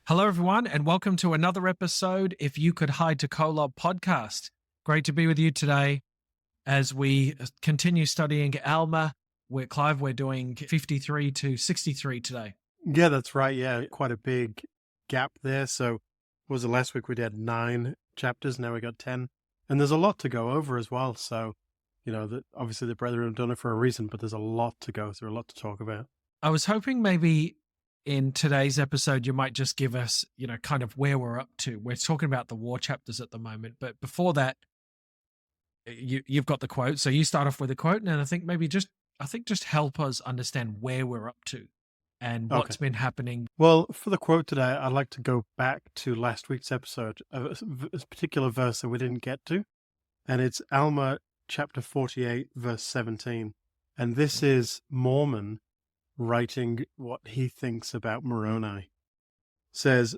Hello, everyone, and welcome to another episode, If You Could Hide to Kolob podcast. Great to be with you today as we continue studying Alma. Clive, we're doing 53 to 63 today. Yeah, that's right. Yeah, quite a big gap there. So, was it last week we did 9 chapters? Now we got 10. And there's a lot to go over as well. So, obviously the brethren have done it for a reason, but there's a lot to go through, a lot to talk about. I was hoping maybe in today's episode, you might just give us, kind of where we're up to. We're talking about the war chapters at the moment, but before that, you've got the quote. So you start off with a quote, and I think just help us understand where we're up to and what's been happening. Well, for the quote today, I'd like to go back to last week's episode, a particular verse that we didn't get to, and it's Alma chapter 48, verse 17. And this is Mormon writing what he thinks about Moroni. Says,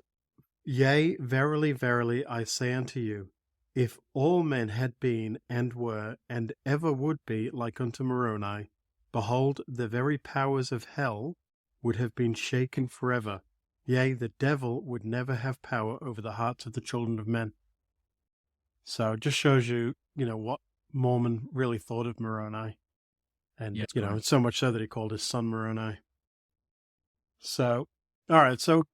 "Yea, verily, verily, I say unto you, if all men had been and were and ever would be like unto Moroni, behold, the very powers of hell would have been shaken forever. Yea, the devil would never have power over the hearts of the children of men." So it just shows you, what Mormon really thought of Moroni. And, Right. so much so that he called his son Moroni. So, all right. So,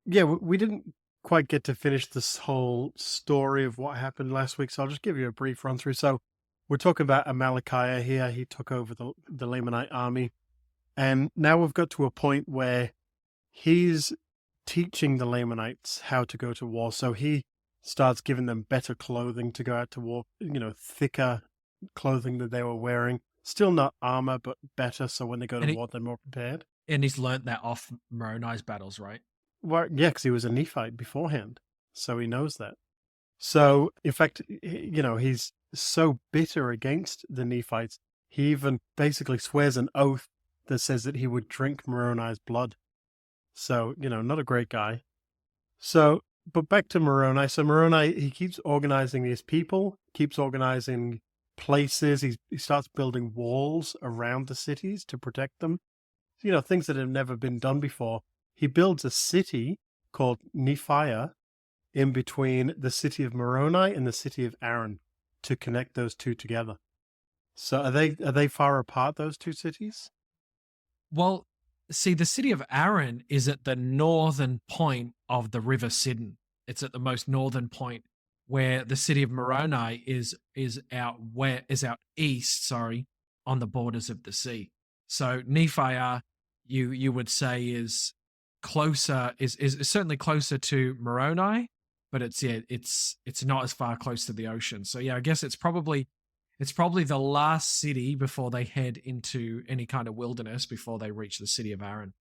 yeah, we didn't quite get to finish this whole story of what happened last week. So I'll just give you a brief run through. So we're talking about Amalickiah here. He took over the Lamanite army. And now we've got to a point where he's teaching the Lamanites how to go to war. So he starts giving them better clothing to go out to war, thicker clothing that they were wearing. Still not armor, but better. So when they go to war, they're more prepared. And he's learnt that off Moroni's battles, right? Well, yeah, because he was a Nephite beforehand. So he knows that. So, in fact, he's so bitter against the Nephites, he even basically swears an oath that says that he would drink Moroni's blood. So, not a great guy. So, but back to Moroni. So Moroni, he keeps organizing these people, keeps organizing places. He starts building walls around the cities to protect them. Things that have never been done before. He builds a city called Nephia in between the city of Moroni and the city of Aaron to connect those two together. So are they far apart, those two cities? Well, see, the city of Aaron is at the northern point of the River Sidon. It's at the most northern point, where the city of Moroni is out east, on the borders of the sea. So Nephia, you would say, is closer, is certainly closer to Moroni, but it's not as far close to the ocean. So yeah, I guess it's probably the last city before they head into any kind of wilderness before they reach the city of Aaron.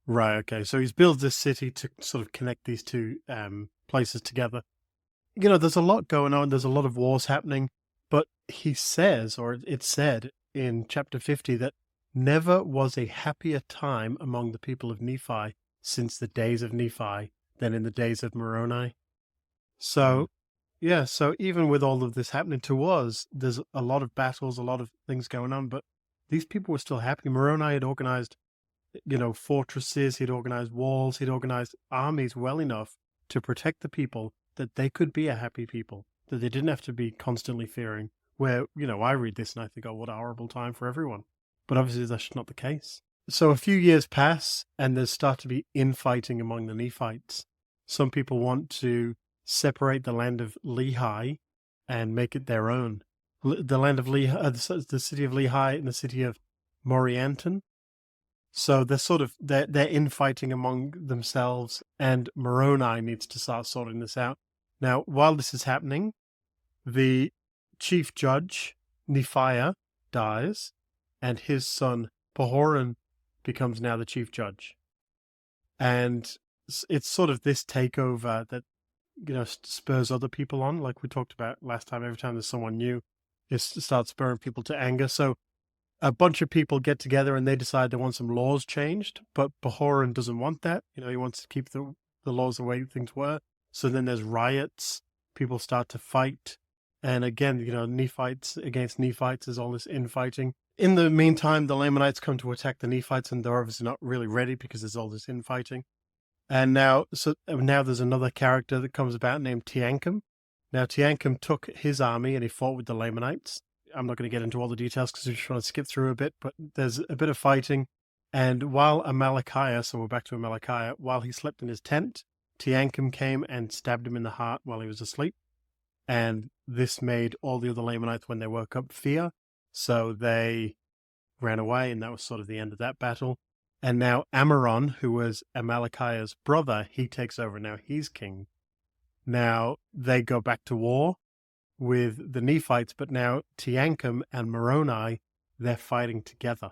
Right, okay. So he's built this city to sort of connect these two places together. There's a lot going on. There's a lot of wars happening. But he says, or it's said in chapter 50, that never was a happier time among the people of Nephi since the days of Nephi than in the days of Moroni. So, yeah, so even with all of this happening to us, there's a lot of battles, a lot of things going on, but these people were still happy. Moroni had organized, fortresses, he'd organized walls, he'd organized armies well enough to protect the people that they could be a happy people, that they didn't have to be constantly fearing. Where, I read this and I think, oh, what a horrible time for everyone. But obviously that's not the case. So a few years pass and there's start to be infighting among the Nephites. Some people want to separate the land of Lehi and make it their own. The land of Lehi, the city of Lehi and the city of Morianton. So they're infighting among themselves, and Moroni needs to start sorting this out. Now, while this is happening, the chief judge, Nephia, dies, and his son, Pahoran, becomes now the chief judge. And it's sort of this takeover that, spurs other people on, like we talked about last time. Every time there's someone new, it starts spurring people to anger. So a bunch of people get together and they decide they want some laws changed, but Pahoran doesn't want that. He wants to keep the laws the way things were. So then there's riots. People start to fight. And again, Nephites against Nephites, there's all this infighting. In the meantime, the Lamanites come to attack the Nephites, and they're obviously not really ready because there's all this infighting. And now there's another character that comes about named Tiankum. Now Tiankum took his army and he fought with the Lamanites. I'm not going to get into all the details because I just want to skip through a bit, but there's a bit of fighting. And while Amalickiah, so we're back to Amalickiah, while he slept in his tent, Tiankum came and stabbed him in the heart while he was asleep. And this made all the other Lamanites, when they woke up, fear. So they ran away, and that was sort of the end of that battle. And now Amaron, who was Amalickiah's brother, he takes over. Now he's king. Now they go back to war with the Nephites, but now Tiankum and Moroni, they're fighting together.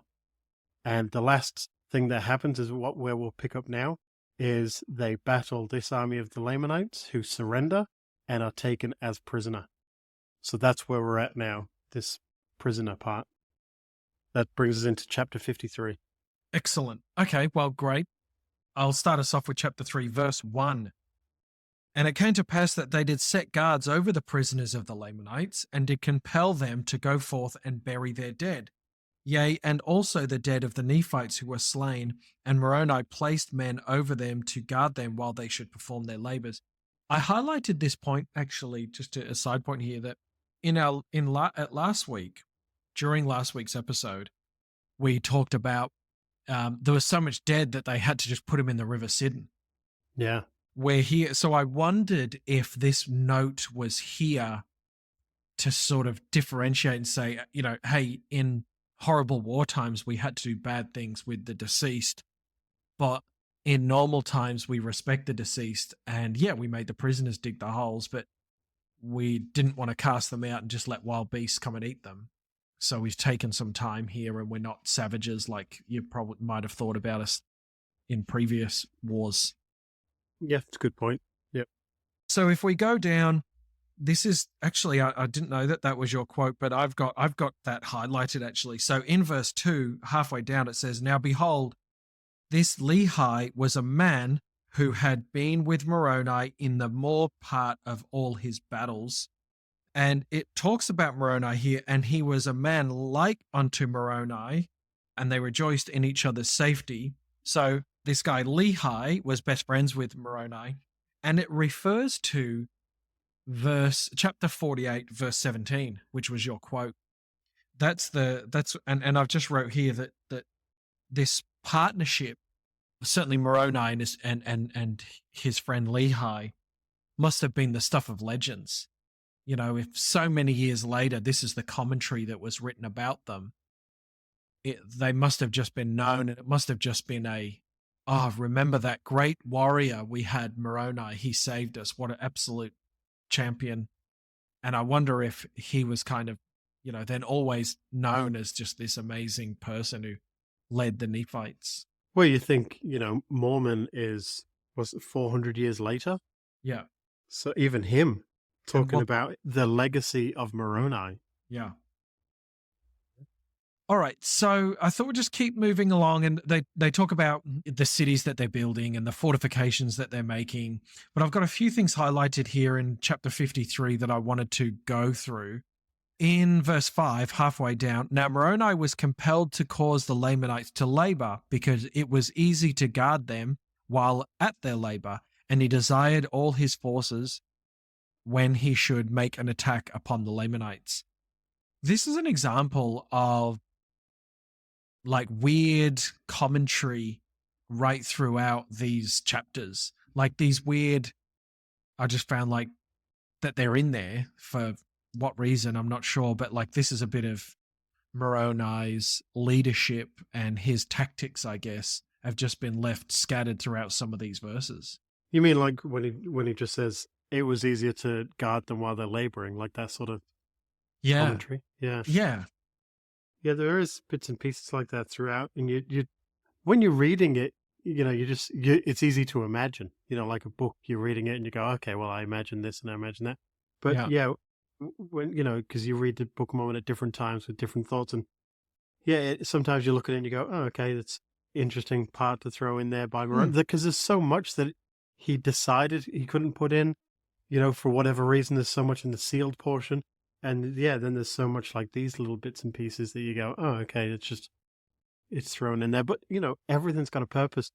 And the last thing that happens is where we'll pick up now, is they battle this army of the Lamanites who surrender and are taken as prisoner. So that's where we're at now, this prisoner part. That brings us into chapter 53. Excellent. Okay, well, great. I'll start us off with chapter 3, verse 1. And it came to pass that they did set guards over the prisoners of the Lamanites, and did compel them to go forth and bury their dead. Yea, and also the dead of the Nephites who were slain, and Moroni placed men over them to guard them while they should perform their labors. I highlighted this point, actually, just a side point here, that last week, during last week's episode, we talked about there was so much dead that they had to just put him in the River Sidon. Yeah. So I wondered if this note was here to sort of differentiate and say, hey, in horrible war times, we had to do bad things with the deceased, but in normal times, we respect the deceased. And yeah, we made the prisoners dig the holes, but we didn't want to cast them out and just let wild beasts come and eat them. So we've taken some time here, and we're not savages like you probably might have thought about us in previous wars. Yeah, that's a good point. Yep. So if we go down, this is actually, I didn't know that was your quote, but I've got that highlighted actually. So in verse 2, halfway down, it says, "Now behold, this Lehi was a man who had been with Moroni in the more part of all his battles." And it talks about Moroni here, and he was a man like unto Moroni, and they rejoiced in each other's safety. So this guy Lehi was best friends with Moroni, and it refers to chapter 48, verse 17, which was your quote. And I've just wrote here that this partnership, certainly Moroni and his friend Lehi, must have been the stuff of legends. If so many years later, this is the commentary that was written about them, they must have just been known, and it must have just been remember that great warrior we had, Moroni. He saved us. What an absolute champion. And I wonder if he was kind of, then always known as just this amazing person who led the Nephites. Well, you think, Mormon was it 400 years later? Yeah. So even him talking about the legacy of Moroni. Yeah. All right, so I thought we'd just keep moving along, and they talk about the cities that they're building and the fortifications that they're making. But I've got a few things highlighted here in chapter 53 that I wanted to go through. In verse 5, halfway down, "Now Moroni was compelled to cause the Lamanites to labor, because it was easy to guard them while at their labor, and he desired all his forces when he should make an attack upon the Lamanites." This is an example of like weird commentary right throughout these chapters. Like these weird, I just found like that they're in there for what reason, I'm not sure, but like this is a bit of Moroni's leadership and his tactics, I guess, have just been left scattered throughout some of these verses. You mean like when he just says it was easier to guard them while they're laboring, like that sort of commentary? Yeah. Yeah, there is bits and pieces like that throughout, and you when you're reading it, it's easy to imagine. Like a book, you're reading it and you go, okay, well, I imagine this and I imagine that. But when because you read the Book of Mormon at different times with different thoughts, and sometimes you look at it and you go, oh, okay, that's interesting part to throw in there by Moroni, because there's so much that he decided he couldn't put in, for whatever reason. There's so much in the sealed portion. And then there's so much like these little bits and pieces that you go, oh, okay, it's thrown in there. But, everything's got a purpose.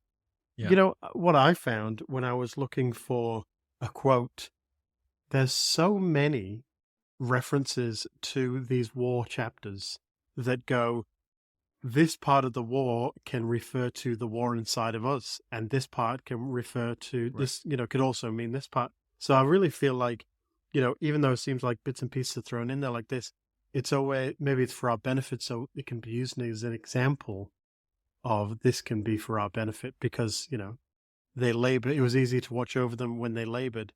Yeah. What I found when I was looking for a quote, there's so many references to these war chapters that go, this part of the war can refer to the war inside of us, and this part can refer to Right. this, could also mean this part. So I really feel like, even though it seems like bits and pieces are thrown in there like this, it's a way, maybe it's for our benefit, so it can be used as an example of this can be for our benefit because, they labored. It was easy to watch over them when they labored,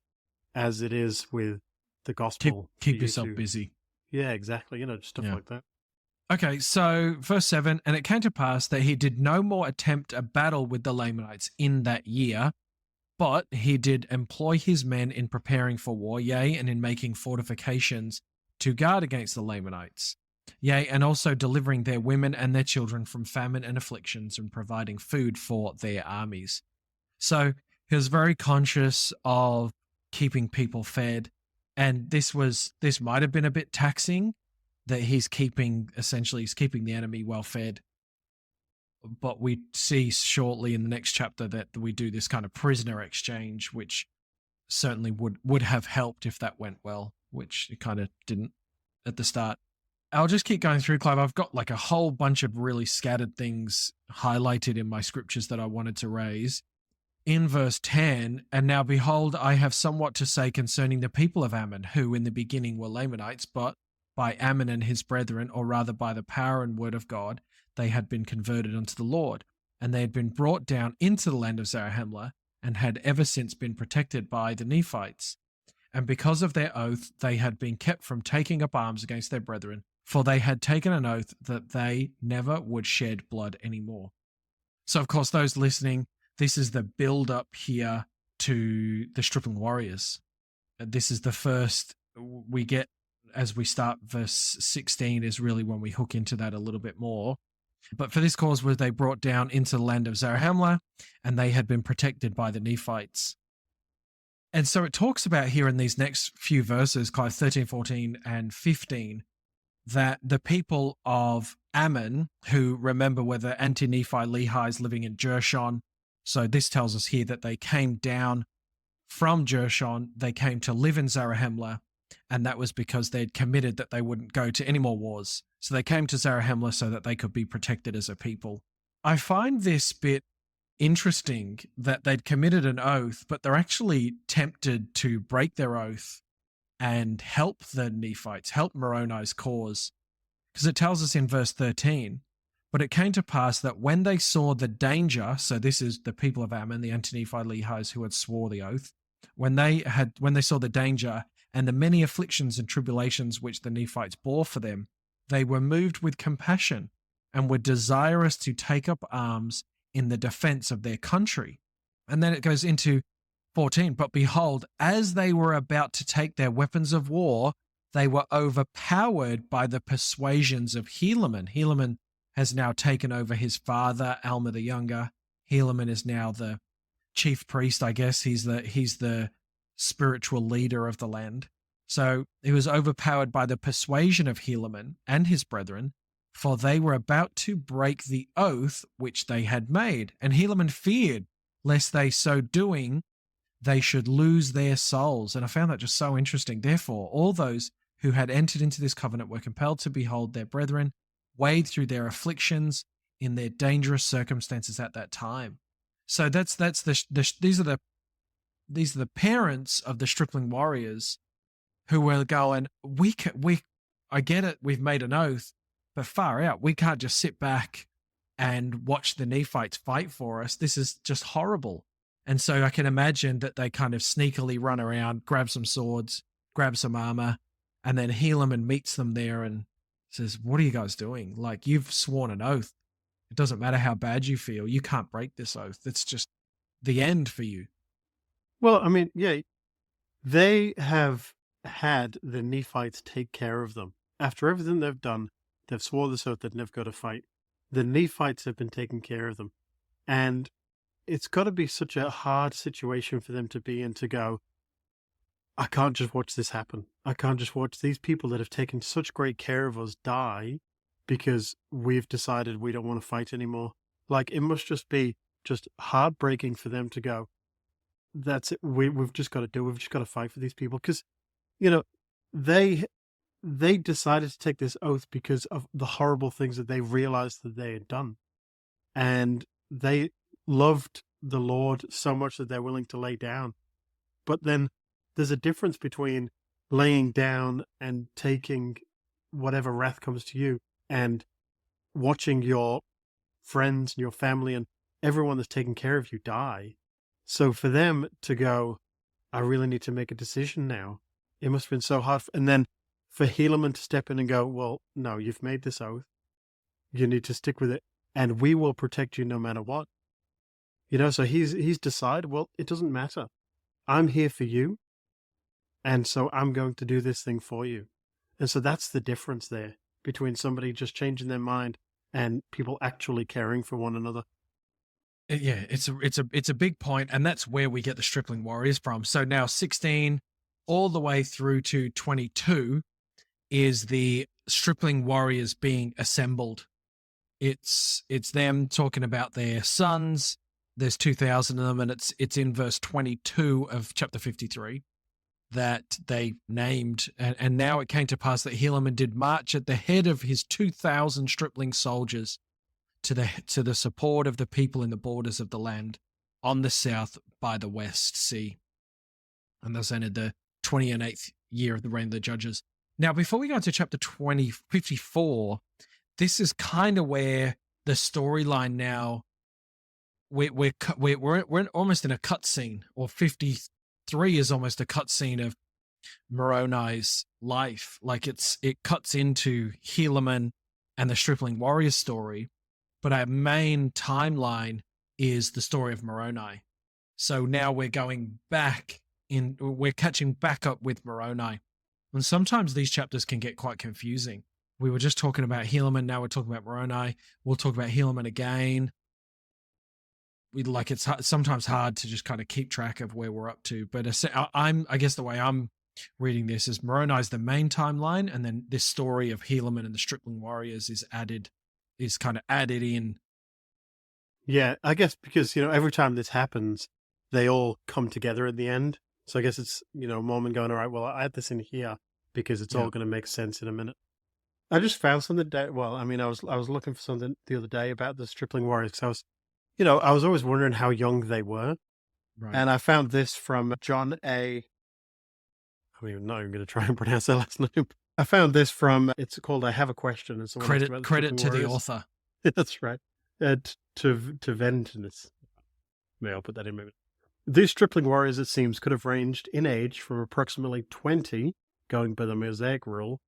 as it is with the Keep gospel for keep you yourself to. busy. Yeah, exactly. Stuff Yeah. like that. Okay, so verse 7, and it came to pass that he did no more attempt a battle with the Lamanites in that year, but he did employ his men in preparing for war, yea, and in making fortifications to guard against the Lamanites, yea, and also delivering their women and their children from famine and afflictions and providing food for their armies. So he was very conscious of keeping people fed, and this might have been a bit taxing that he's keeping the enemy well fed. But we see shortly in the next chapter that we do this kind of prisoner exchange, which certainly would have helped if that went well, which it kind of didn't at the start. I'll just keep going through, Clive. I've got like a whole bunch of really scattered things highlighted in my scriptures that I wanted to raise. In verse 10, and now behold, I have somewhat to say concerning the people of Ammon, who in the beginning were Lamanites, but by Ammon and his brethren, or rather by the power and word of God, they had been converted unto the Lord, and they had been brought down into the land of Zarahemla, and had ever since been protected by the Nephites. And because of their oath, they had been kept from taking up arms against their brethren, for they had taken an oath that they never would shed blood any more. So, of course, those listening, this is the build up here to the Stripling Warriors. This is the first we get as we start verse 16 is really when we hook into that a little bit more. But for this cause were they brought down into the land of Zarahemla, and they had been protected by the Nephites. And so it talks about here in these next few verses, Clive 13, 14, and 15, that the people of Ammon, who remember were the anti-Nephi Lehis living in Jershon. So this tells us here that they came down from Jershon, they came to live in Zarahemla, and that was because they'd committed that they wouldn't go to any more wars. So they came to Zarahemla so that they could be protected as a people. I find this bit interesting that they'd committed an oath, but they're actually tempted to break their oath and help the Nephites, help Moroni's cause. Because it tells us in verse 13, but it came to pass that when they saw the danger, so this is the people of Ammon, the anti-Nephi Lehis who had swore the oath, when they saw the danger and the many afflictions and tribulations which the Nephites bore for them, they were moved with compassion and were desirous to take up arms in the defense of their country. And then it goes into 14, but behold, as they were about to take their weapons of war, they were overpowered by the persuasions of Helaman. Helaman has now taken over his father, Alma the Younger. Helaman is now the chief priest, I guess. He's the spiritual leader of the land. So he was overpowered by the persuasion of Helaman and his brethren, for they were about to break the oath which they had made. And Helaman feared lest they so doing, they should lose their souls. And I found that just so interesting. Therefore, all those who had entered into this covenant were compelled to behold their brethren wade through their afflictions in their dangerous circumstances at that time. So these are the parents of the stripling warriors who were going, I get it, we've made an oath, but far out, we can't just sit back and watch the Nephites fight for us. This is just horrible. And so I can imagine that they kind of sneakily run around, grab some swords, grab some armor, and then Helaman meets them there and says, what are you guys doing? Like, you've sworn an oath. It doesn't matter how bad you feel. You can't break this oath. It's just the end for you. Well, I mean, yeah, they have had the Nephites take care of them. After everything they've done, they've sworn this oath they'd never go to fight. The Nephites have been taking care of them. And it's got to be such a hard situation for them to be in to go, I can't just watch this happen. I can't just watch these people that have taken such great care of us die because we've decided we don't want to fight anymore. Like, it must just be just heartbreaking for them to go, that's it. We've just got to do. We've just got to fight for these people because, you know, they they decided to take this oath because of the horrible things that they realized that they had done, and they loved the Lord so much that they're willing to lay down. But then there's a difference between laying down and taking whatever wrath comes to you and watching your friends and your family and everyone that's taking care of you die. So for them to go, I really need to make a decision now. It must have been so hard. And then for Helaman to step in and go, well, no, you've made this oath. You need to stick with it. And we will protect you no matter what. So he's decided, well, it doesn't matter. I'm here for you. And so I'm going to do this thing for you. And so that's the difference there between somebody just changing their mind and people actually caring for one another. Yeah, it's a big point, and that's where we get the Stripling Warriors from. So now 16 all the way through to 22 is the Stripling Warriors being assembled. It's them talking about their sons. There's 2,000 of them, and it's in verse 22 of chapter 53 that they named. And now it came to pass that Helaman did march at the head of his 2,000 stripling soldiers to the support of the people in the borders of the land on the south by the West Sea. And thus ended the 28th year of the reign of the judges. Now, before we go into chapter 54, this is kind of where the storyline now, we're almost in a cutscene, or 53 is almost a cutscene of Moroni's life. Like it cuts into Helaman and the Stripling Warrior story, but our main timeline is the story of Moroni. So now we're going back we're catching back up with Moroni. And sometimes these chapters can get quite confusing. We were just talking about Helaman, now we're talking about Moroni. We'll talk about Helaman again. It's sometimes hard to just kind of keep track of where we're up to. But I guess the way I'm reading this is Moroni's the main timeline, and then this story of Helaman and the Stripling Warriors is kind of added in. Yeah, I guess because, every time this happens, they all come together at the end. So I guess it's, Mormon going, all right, well, I add this in here because it's all going to make sense in a minute. I just found something. I was looking for something the other day about the Stripling Warriors because I was always wondering how young they were. Right. And I found this from John A. I'm not even going to try and pronounce their last name. I found this from, it's called I Have a Question. And credit to the author. That's right. To Ventinus. Maybe I'll put that in a minute. These Stripling Warriors, it seems, could have ranged in age from approximately 20, going by the Mosaic rule,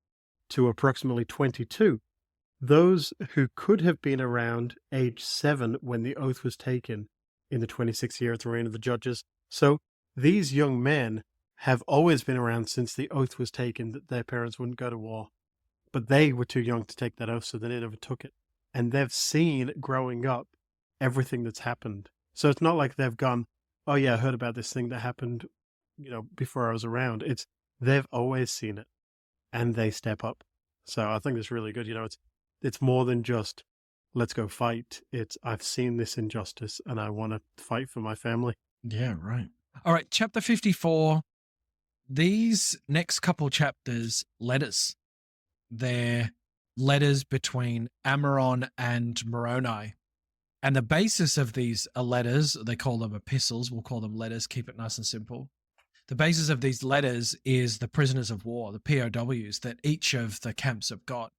to approximately 22. Those who could have been around age 7 when the oath was taken in the 26th year of the reign of the judges. So these young men have always been around since the oath was taken that their parents wouldn't go to war. But they were too young to take that oath, so they never took it. And they've seen, growing up, everything that's happened. So it's not like they've gone, oh yeah, I heard about this thing that happened, before I was around. They've always seen it, and they step up. So I think it's really good. It's more than just, let's go fight. It's, I've seen this injustice, and I want to fight for my family. Yeah, right. All right, chapter 54. These next couple chapters, letters. They're letters between Ammoron and Moroni. And the basis of these are letters. They call them epistles. We'll call them letters. Keep it nice and simple. The basis of these letters is the prisoners of war, the POWs that each of the camps have got.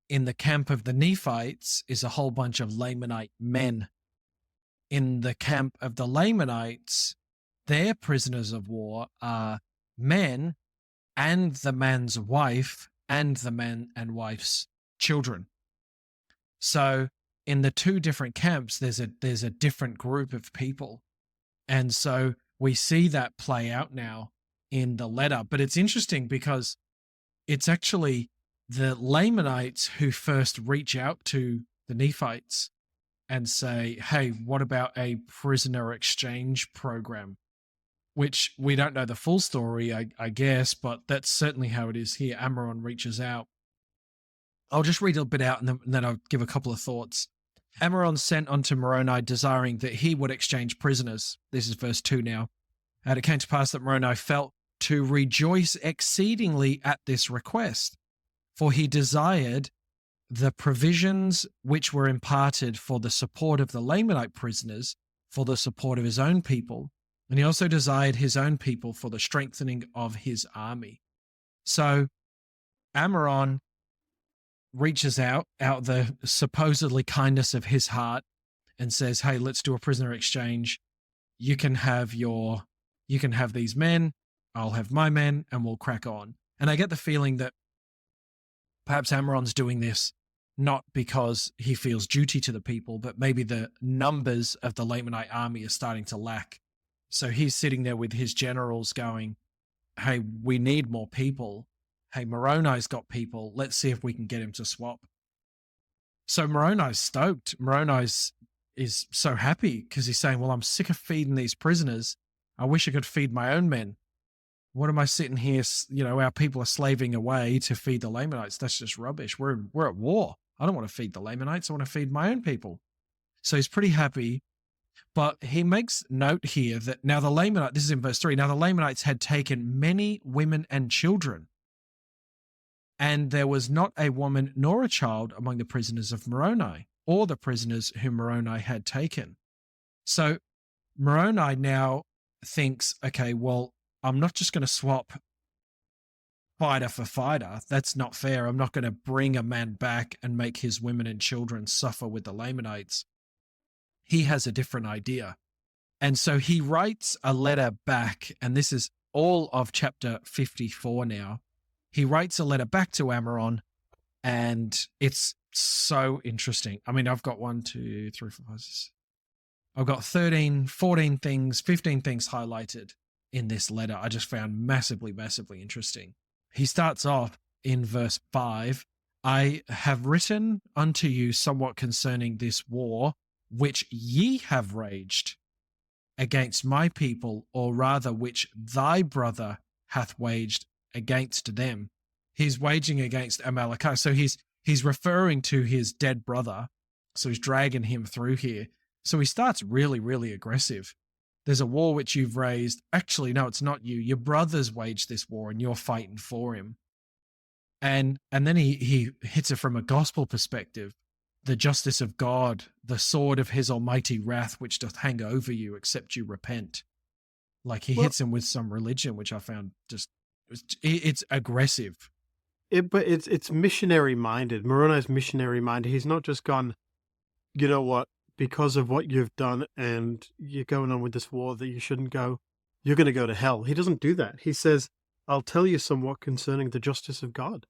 In the camp of the Nephites is a whole bunch of Lamanite men. In the camp of the Lamanites, their prisoners of war are men and the man's wife and the man and wife's children. So in the two different camps, there's a different group of people. And so we see that play out now in the letter. But it's interesting because it's actually the Lamanites who first reach out to the Nephites and say, hey, what about a prisoner exchange program? Which we don't know the full story, I guess, but that's certainly how it is here. Ammoron reaches out. I'll just read a bit out and then I'll give a couple of thoughts. Ammoron sent unto Moroni, desiring that he would exchange prisoners. This is verse 2 now. And it came to pass that Moroni felt to rejoice exceedingly at this request, for he desired the provisions which were imparted for the support of the Lamanite prisoners, for the support of his own people. And he also desired his own people for the strengthening of his army. So Ammoron reaches out the supposedly kindness of his heart and says, hey, let's do a prisoner exchange. You can have these men, I'll have my men, and we'll crack on. And I get the feeling that perhaps Ammoron's doing this not because he feels duty to the people, but maybe the numbers of the Lamanite army are starting to lack. So he's sitting there with his generals going, hey, we need more people. Hey, Moroni's got people. Let's see if we can get him to swap. So Moroni's stoked. Is so happy because he's saying, well, I'm sick of feeding these prisoners. I wish I could feed my own men. What am I sitting here? Our people are slaving away to feed the Lamanites. That's just rubbish. We're at war. I don't want to feed the Lamanites. I want to feed my own people. So he's pretty happy. But he makes note here that now the Lamanites, this is in verse 3, now the Lamanites had taken many women and children, and there was not a woman nor a child among the prisoners of Moroni, or the prisoners whom Moroni had taken. So Moroni now thinks, okay, well, I'm not just going to swap fighter for fighter. That's not fair. I'm not going to bring a man back and make his women and children suffer with the Lamanites. He has a different idea. And so he writes a letter back, and this is all of chapter 54 now. He writes a letter back to Ammoron, and it's so interesting. I mean, I've got 1, 2, 3, 4, 5, 6. I've got 13, 14 things, 15 things highlighted in this letter. I just found massively, massively interesting. He starts off in verse 5. I have written unto you somewhat concerning this war, which ye have raged against my people, or rather which thy brother hath waged against them. He's waging against Amalekite. So he's referring to his dead brother. So he's dragging him through here. So he starts really, really aggressive. There's a war which you've raised. Actually, no, it's not you. Your brothers waged this war and you're fighting for him. And then he hits it from a gospel perspective. The justice of God, the sword of his almighty wrath, which doth hang over you, except you repent. Like he hits him with some religion, which I found just, it's aggressive. But it's missionary minded. Moroni's missionary minded. He's not just gone, you know what, because of what you've done and you're going on with this war that you shouldn't go, you're going to go to hell. He doesn't do that. He says, I'll tell you somewhat concerning the justice of God.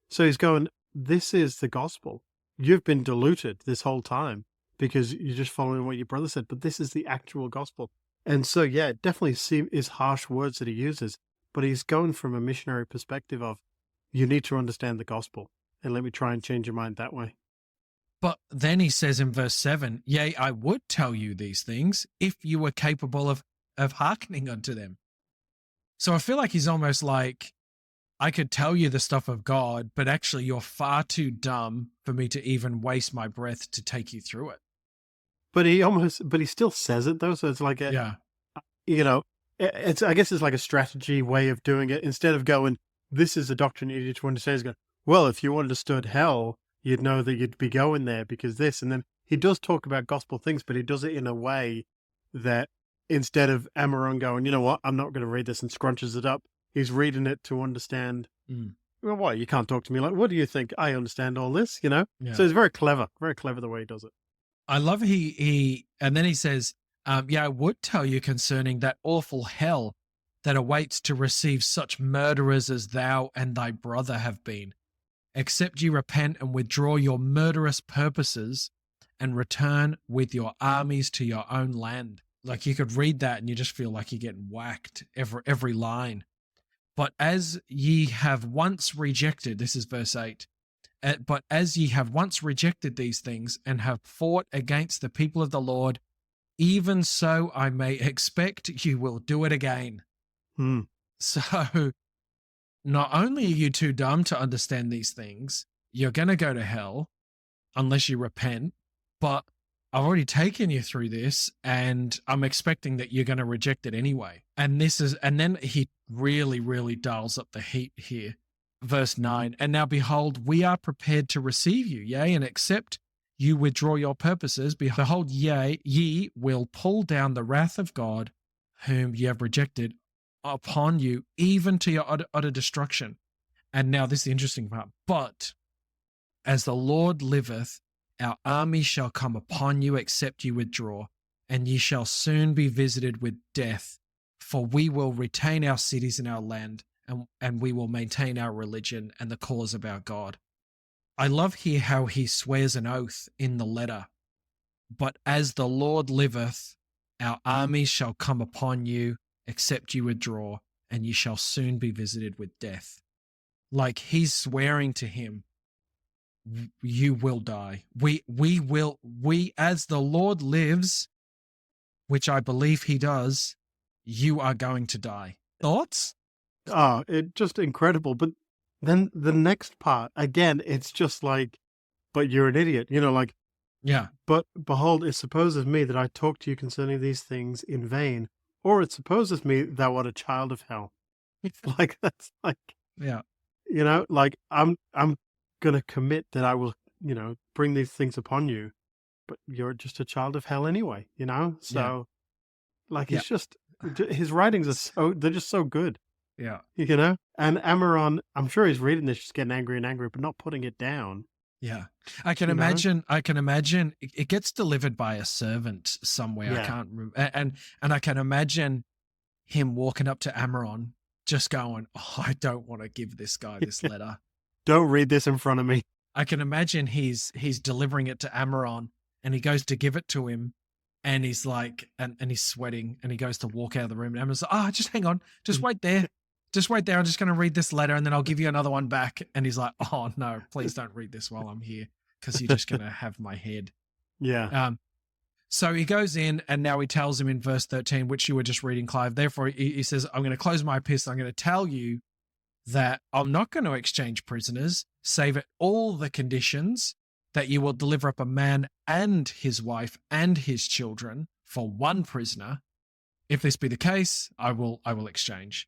So he's going, this is the gospel. You've been diluted this whole time because you're just following what your brother said, but this is the actual gospel. And so, yeah, it definitely is harsh words that he uses, but he's going from a missionary perspective of, you need to understand the gospel, and let me try and change your mind that way. But then he says in verse 7, yea, I would tell you these things if you were capable of hearkening unto them. So I feel like he's almost like, I could tell you the stuff of God, but actually you're far too dumb for me to even waste my breath to take you through it. But he still says it though. So it's like I guess it's like a strategy way of doing it. Instead of going, this is a doctrine you need to understand, he's going, well, if you understood hell, you'd know that you'd be going there because this. And then he does talk about gospel things, but he does it in a way that instead of Ammoron going, you know what, I'm not going to read this, and scrunches it up, he's reading it to understand. Well, why? You can't talk to me like, what do you think? I understand all this, you know? Yeah. So it's very clever the way he does it. I love and then he says, yeah, I would tell you concerning that awful hell that awaits to receive such murderers as thou and thy brother have been, except ye repent and withdraw your murderous purposes and return with your armies to your own land. Like you could read that and you just feel like you're getting whacked every line. But as ye have once rejected, this is verse 8, but as ye have once rejected these things and have fought against the people of the Lord, even so I may expect you will do it again. So not only are you too dumb to understand these things, you're going to go to hell unless you repent, but I've already taken you through this, and I'm expecting that you're going to reject it anyway. And then he really, really dials up the heat here. Verse 9, and now behold, we are prepared to receive you, yea, and except you withdraw your purposes, behold, yea, ye will pull down the wrath of God, whom ye have rejected, upon you, even to your utter destruction. And now this is the interesting part. But as the Lord liveth, our army shall come upon you, except you withdraw, and ye shall soon be visited with death. For we will retain our cities and our land, and we will maintain our religion and the cause of our God. I love here how he swears an oath in the letter. But as the Lord liveth, our armies shall come upon you, except you withdraw, and ye shall soon be visited with death. Like he's swearing to him, you will die. We as the Lord lives, which I believe he does, you are going to die. Thoughts? Oh, it just incredible. But then the next part, again, it's just like, but you're an idiot. Like, yeah. But behold, it supposes me that I talk to you concerning these things in vain, or it supposes me thou art a child of hell. Like, that's like, yeah. Like I'm gonna commit that I will, bring these things upon you, but you're just a child of hell anyway, So, like, it's just his writings they're just so good. Yeah. And Amaron, I'm sure he's reading this, just getting angry and angry, but not putting it down. Yeah. I can imagine it gets delivered by a servant somewhere. Yeah. I can't remember. And I can imagine him walking up to Amaron just going, oh, I don't want to give this guy this letter. Don't read this in front of me. I can imagine he's delivering it to Amaron, and he goes to give it to him, and he's like, and he's sweating, and he goes to walk out of the room, and Amaron's like, just hang on. Just wait there. Just wait there. I'm just going to read this letter and then I'll give you another one back. And he's like, oh, no, please don't read this while I'm here because you're just going to have my head. Yeah. So he goes in and now he tells him in verse 13, which you were just reading, Clive. Therefore, he says, I'm going to close my epistle. I'm going to tell you that I'm not going to exchange prisoners, save at all the conditions that you will deliver up a man and his wife and his children for one prisoner. If this be the case, I will exchange.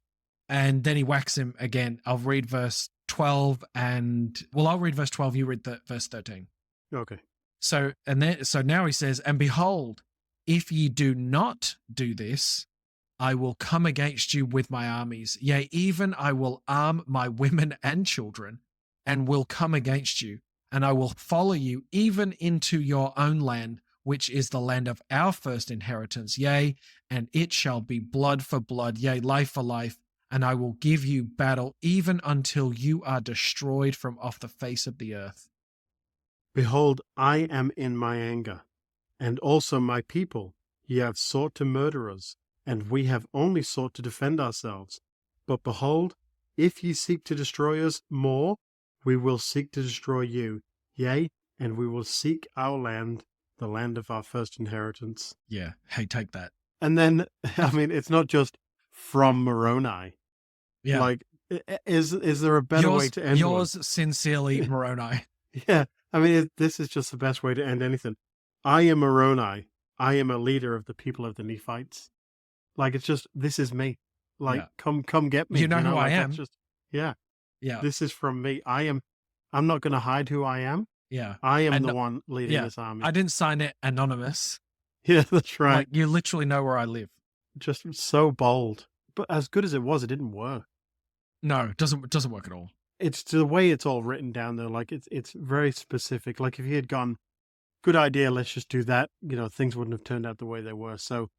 And then he whacks him again. I'll read verse 12 I'll read verse 12. You read verse 13. Okay. So now he says, and behold, if ye do not do this, I will come against you with my armies. Yea, even I will arm my women and children and will come against you. And I will follow you even into your own land, which is the land of our first inheritance. Yea, and it shall be blood for blood, yea, life for life. And I will give you battle even until you are destroyed from off the face of the earth. Behold, I am in my anger, and also my people. Ye have sought to murder us, and we have only sought to defend ourselves. But behold, if ye seek to destroy us more, we will seek to destroy you. Yea, and we will seek our land, the land of our first inheritance. Yeah, hey, take that. And then, it's not just from Moroni. Yeah. Like, is there a better way to end yours sincerely, Moroni. Yeah. This is just the best way to end anything. I am Moroni. I am a leader of the people of the Nephites. Like, it's just, this is me. Like, come get me. You know who I am. Yeah. This is from me. I'm not going to hide who I am. Yeah. I am the one leading this army. I didn't sign it anonymous. Yeah, that's right. Like, you literally know where I live. Just so bold. But as good as it was, it didn't work. No, it doesn't work at all. It's the way it's all written down there. Like, it's very specific. Like, if he had gone, good idea, let's just do that, things wouldn't have turned out the way they were. So,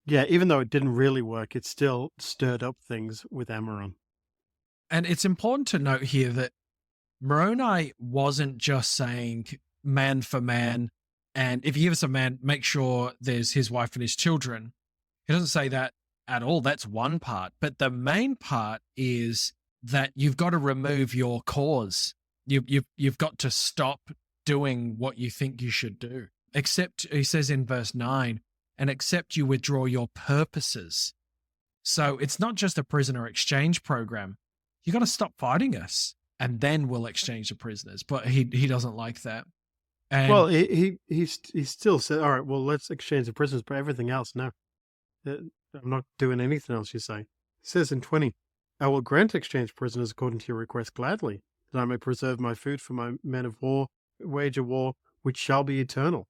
yeah, even though it didn't really work, it still stirred up things with Amaron. And it's important to note here that Moroni wasn't just saying man for man, and if you give us a man, make sure there's his wife and his children. He doesn't say that at all. That's one part. But the main part is that you've got to remove your cause. You've got to stop doing what you think you should do. Except, he says in verse 9, and except you withdraw your purposes. So it's not just a prisoner exchange program. You got to stop fighting us, and then we'll exchange the prisoners. But he doesn't like that. And Well, he still said, "All right, well, let's exchange the prisoners, but everything else, no, Uh, I'm not doing anything else." You say. It says in 20, "I will grant exchange prisoners according to your request gladly, that I may preserve my food for my men of war, wage a war which shall be eternal."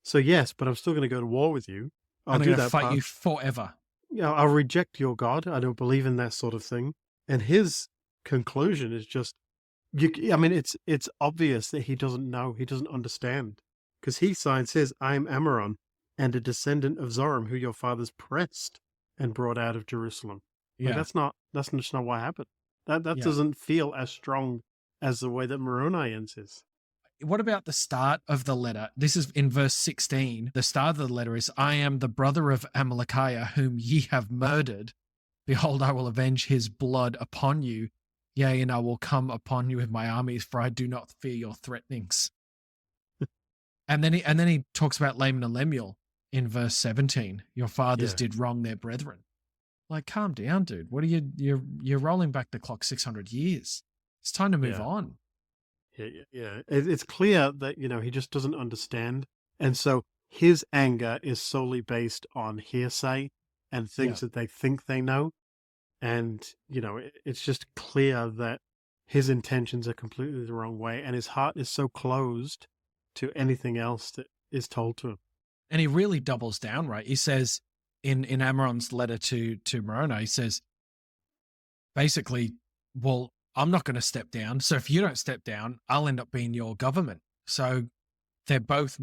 So yes, but I'm still going to go to war with you. I'll I'm do going to that fight part. you forever. Yeah, I'll reject your God. I don't believe in that sort of thing. And his conclusion is just, I mean, it's obvious that he doesn't know, he doesn't understand, because he signs his, "I am Amaron, and a descendant of Zoram, who your fathers pressed and brought out of Jerusalem." Like Yeah. that's just not what happened. That Yeah. doesn't feel as strong as the way that Moroni ends his. What about the start of the letter? This is in verse 16. The start of the letter is, "I am the brother of Amalekiah, whom ye have murdered. Behold, I will avenge his blood upon you. Yea, and I will come upon you with my armies, for I do not fear your threatenings." And then he talks about Laman and Lemuel in verse 17. "Your fathers Yeah, did wrong their brethren." Like, calm down, dude. What are you're rolling back the clock 600 years. It's time to move yeah. on. Yeah. It's clear that, he just doesn't understand. And so his anger is solely based on hearsay and Yeah. things that they think they know. And, it's just clear that his intentions are completely the wrong way. And his heart is so closed to anything else that is told to him. And he really doubles down, right? He says in Amaron's letter to Moroni, he says, basically, well, I'm not going to step down. So if you don't step down, I'll end up being your government. So they're both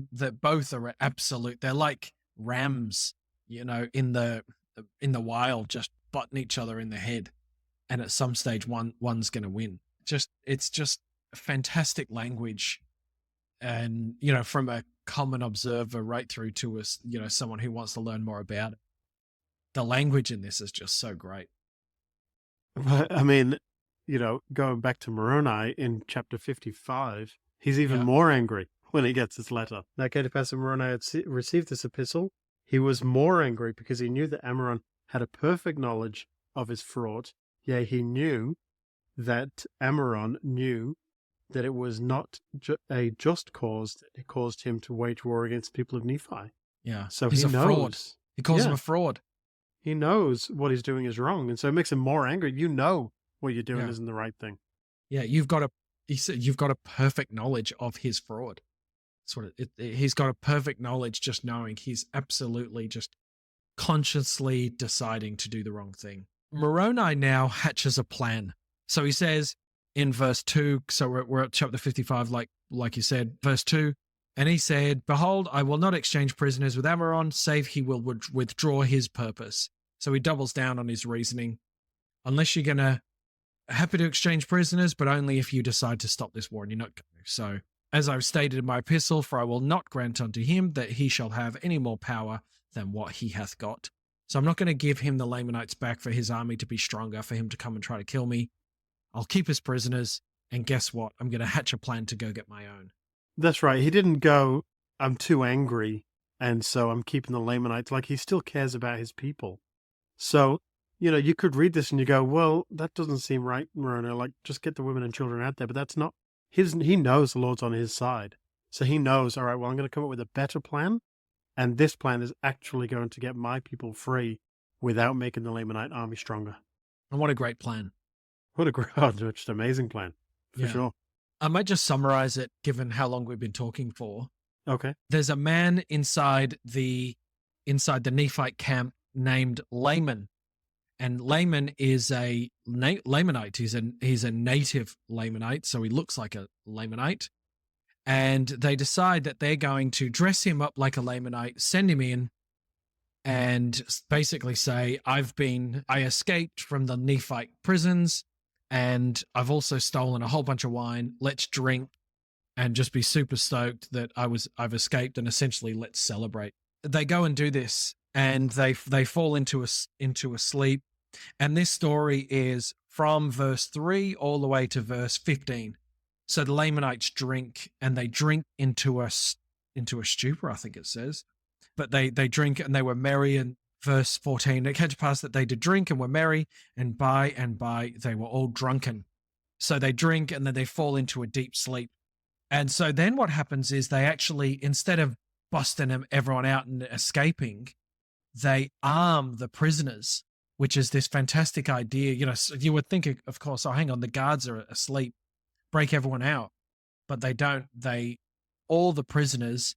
are absolute. They're like rams, in the wild, just butting each other in the head. And at some stage, one's going to win. It's just fantastic language, and from a common observer right through to us, someone who wants to learn more about it. The language in this is just so great. But I mean, going back to Moroni in chapter 55, he's even Yeah. more angry when he gets this letter. Now, came to pass that Moroni had received this epistle. He was more angry because he knew that Amaron had a perfect knowledge of his fraud. Yea, he knew that Amaron knew that it was not a just cause that caused him to wage war against the people of Nephi. Yeah. So He's he a fraud. knows. He calls him Yeah. a fraud. He knows what he's doing is wrong, and so it makes him more angry. You know what you're doing Yeah. isn't the right thing. Yeah. He said, you've got a perfect knowledge of his fraud. That's what he's got a perfect knowledge, just knowing he's absolutely just consciously deciding to do the wrong thing. Moroni now hatches a plan. So he says in verse 2, so we're at chapter 55, like you said, verse 2, "And he said, Behold, I will not exchange prisoners with Amaron, save he will withdraw his purpose." So he doubles down on his reasoning. Unless you're going to, happy to exchange prisoners, but only if you decide to stop this war, and you're not going to. "So, as I've stated in my epistle, for I will not grant unto him that he shall have any more power than what he hath got. So I'm not going to give him the Lamanites back for his army to be stronger, for him to come and try to kill me. I'll keep his prisoners, and guess what? I'm going to hatch a plan to go get my own." That's right. He didn't go, "I'm too angry, and so I'm keeping the Lamanites." Like, he still cares about his people. So, you could read this and you go, "Well, that doesn't seem right, Moroni. Like, just get the women and children out there." But that's not, he knows the Lord's on his side. So he knows, all right, well, I'm going to come up with a better plan. And this plan is actually going to get my people free without making the Lamanite army stronger. And what a great plan. What a great, just amazing plan, for sure. I might just summarize it, given how long we've been talking for. Okay. There's a man inside the Nephite camp named Laman, and Laman is a Lamanite. He's a native Lamanite, so he looks like a Lamanite. And they decide that they're going to dress him up like a Lamanite, send him in, and basically say, I escaped from the Nephite prisons, and I've also stolen a whole bunch of wine. Let's drink and just be super stoked that I've escaped, and essentially let's celebrate. They go and do this, and they fall into a sleep. And this story is from verse 3 all the way to verse 15. So the Lamanites drink, and they drink into a stupor, I think it says. But they drink, and they were merry. And verse 14, it came to pass that they did drink and were merry, and by they were all drunken. So they drink, and then they fall into a deep sleep. And so then what happens is they actually, instead of busting everyone out and escaping, they arm the prisoners, which is this fantastic idea. You know, you would think, of course, oh, hang on, the guards are asleep, break everyone out. But they don't. They, all the prisoners,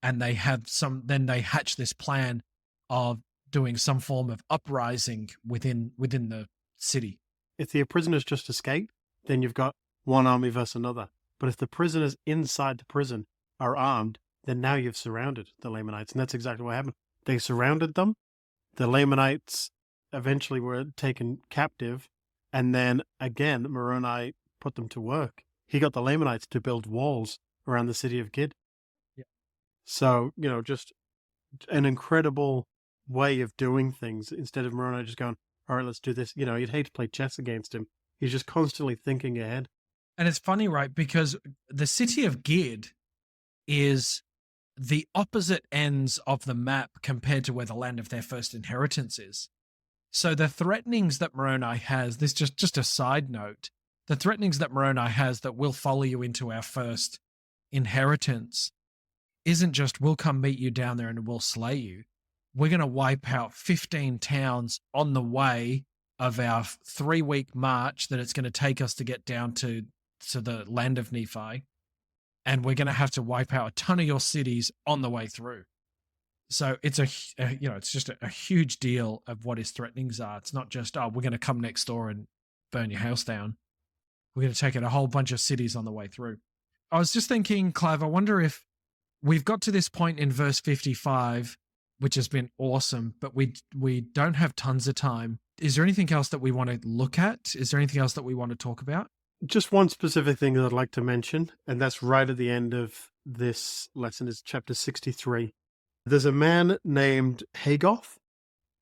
and they have some, then they hatch this plan of doing some form of uprising within the city. If the prisoners just escape, then you've got one army versus another. But if the prisoners inside the prison are armed, then now you've surrounded the Lamanites. And that's exactly what happened. They surrounded them. The Lamanites eventually were taken captive. And then again, Moroni put them to work. He got the Lamanites to build walls around the city of Gid. Yeah. So, just an incredible way of doing things. Instead of Moroni just going, all right, let's do this. You'd hate to play chess against him. He's just constantly thinking ahead. And it's funny, right? Because the city of Gid is the opposite ends of the map compared to where the land of their first inheritance is. So the threatenings that Moroni has, this just a side note, the threatenings that Moroni has that will follow you into our first inheritance isn't just we'll come meet you down there and we'll slay you. We're going to wipe out 15 towns on the way of our 3-week march that it's going to take us to get down to the land of Nephi. And we're going to have to wipe out a ton of your cities on the way through. So it's it's just a huge deal of what his threatenings are. It's not just, oh, we're going to come next door and burn your house down. We're going to take out a whole bunch of cities on the way through. I was just thinking, Clive, I wonder if we've got to this point in verse 55, which has been awesome, but we don't have tons of time. Is there anything else that we want to look at? Is there anything else that we want to talk about? Just one specific thing that I'd like to mention, and that's right at the end of this lesson, is chapter 63. There's a man named Hagoth.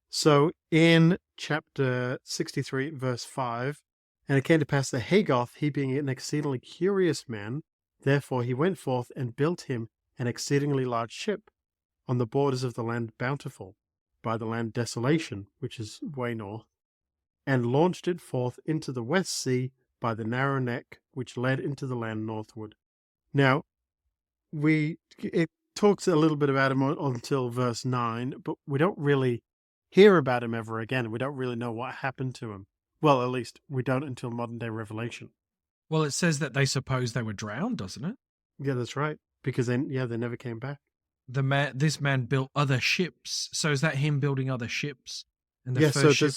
So in chapter 63, verse 5, and it came to pass that Hagoth, he being an exceedingly curious man, therefore he went forth and built him an exceedingly large ship on the borders of the land Bountiful, by the land Desolation, which is way north, and launched it forth into the West Sea by the narrow neck which led into the land northward. Now, it talks a little bit about him until verse 9, but we don't really hear about him ever again. We don't really know what happened to him. Well, at least we don't until modern day Revelation. Well, it says that they suppose they were drowned, doesn't it? Yeah, that's right. Because they never came back. This man built other ships. So is that him building other ships? And the first ship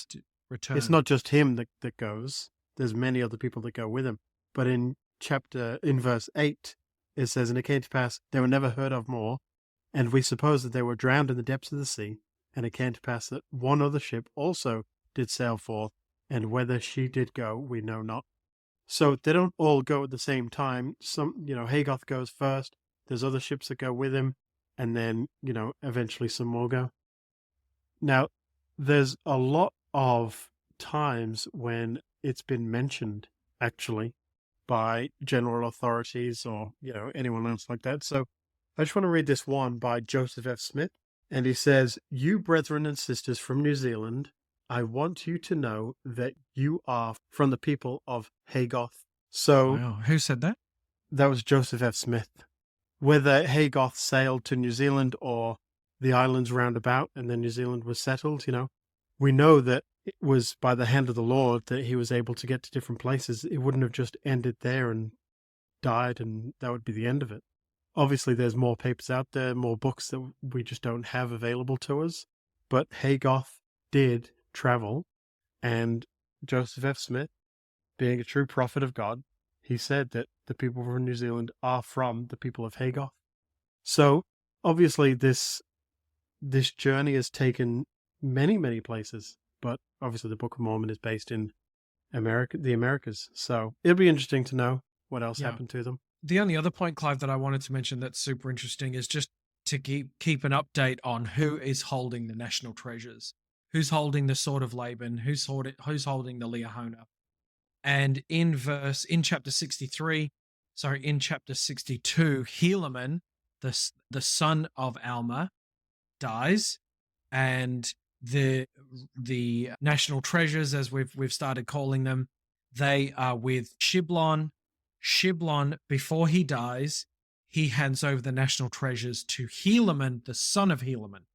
returned. It's not just him that goes. There's many other people that go with him. But in verse 8, it says, and it came to pass, they were never heard of more, and we suppose that they were drowned in the depths of the sea. And it came to pass that one other ship also did sail forth, and whether she did go, we know not. So they don't all go at the same time. Some, Hagoth goes first. There's other ships that go with him, and then, eventually some more go. Now, there's a lot of times when it's been mentioned, actually, by general authorities or, anyone else like that. So I just want to read this one by Joseph F. Smith. And he says, you brethren and sisters from New Zealand, I want you to know that you are from the people of Hagoth. So, wow. Who said that? That was Joseph F. Smith. Whether Hagoth sailed to New Zealand or the islands round about and then New Zealand was settled, we know that it was by the hand of the Lord that he was able to get to different places. It wouldn't have just ended there and died and that would be the end of it. Obviously, there's more papers out there, more books that we just don't have available to us. But Hagoth did travel, and Joseph F. Smith, being a true prophet of God, he said that the people from New Zealand are from the people of Hagoth. So, obviously, this journey has taken many, many places, but obviously the Book of Mormon is based in the Americas. So, it'll be interesting to know what else happened to them. The only other point, Clive, that I wanted to mention that's super interesting is just to keep an update on who is holding the national treasures, who's holding the sword of Laban, who's holding the Liahona. And in chapter 62, Helaman, the son of Alma, dies, and the national treasures, as we've started calling them, they are with Shiblon, Shiblon, before he dies, he hands over the national treasures to Helaman, the son of Helaman.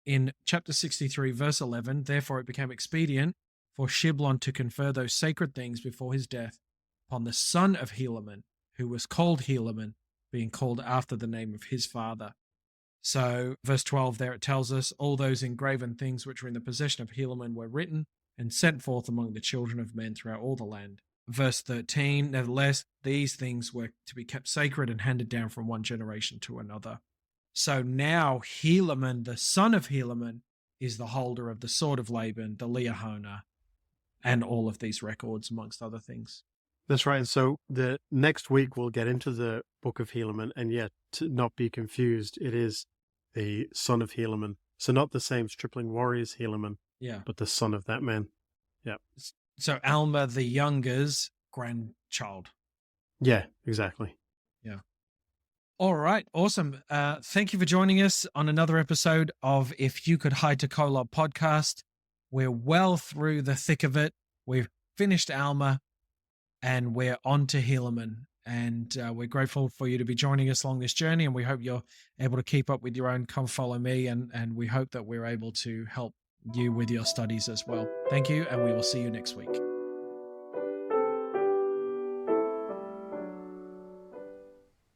In chapter 63, verse 11, therefore it became expedient for Shiblon to confer those sacred things before his death upon the son of Helaman, who was called Helaman, being called after the name of his father. So, verse 12 there, it tells us, all those engraven things which were in the possession of Helaman were written and sent forth among the children of men throughout all the land. Verse 13, nevertheless, these things were to be kept sacred and handed down from one generation to another. So now Helaman, the son of Helaman, is the holder of the sword of Laban, the Liahona, and all of these records, amongst other things. That's right. And so the next week we'll get into the book of Helaman, and yet to not be confused, it is the son of Helaman. So not the same stripling warriors Helaman, but the son of that man. Yeah. So Alma the Younger's grandchild. Yeah, exactly. Yeah. All right. Awesome. Thank you for joining us on another episode of If You Could Hide to Kolob podcast. We're well through the thick of it. We've finished Alma and we're on to Helaman. And we're grateful for you to be joining us along this journey. And we hope you're able to keep up with your own Come Follow Me. And we hope that we're able to help you with your studies as well. Thank you. And we will see you next week.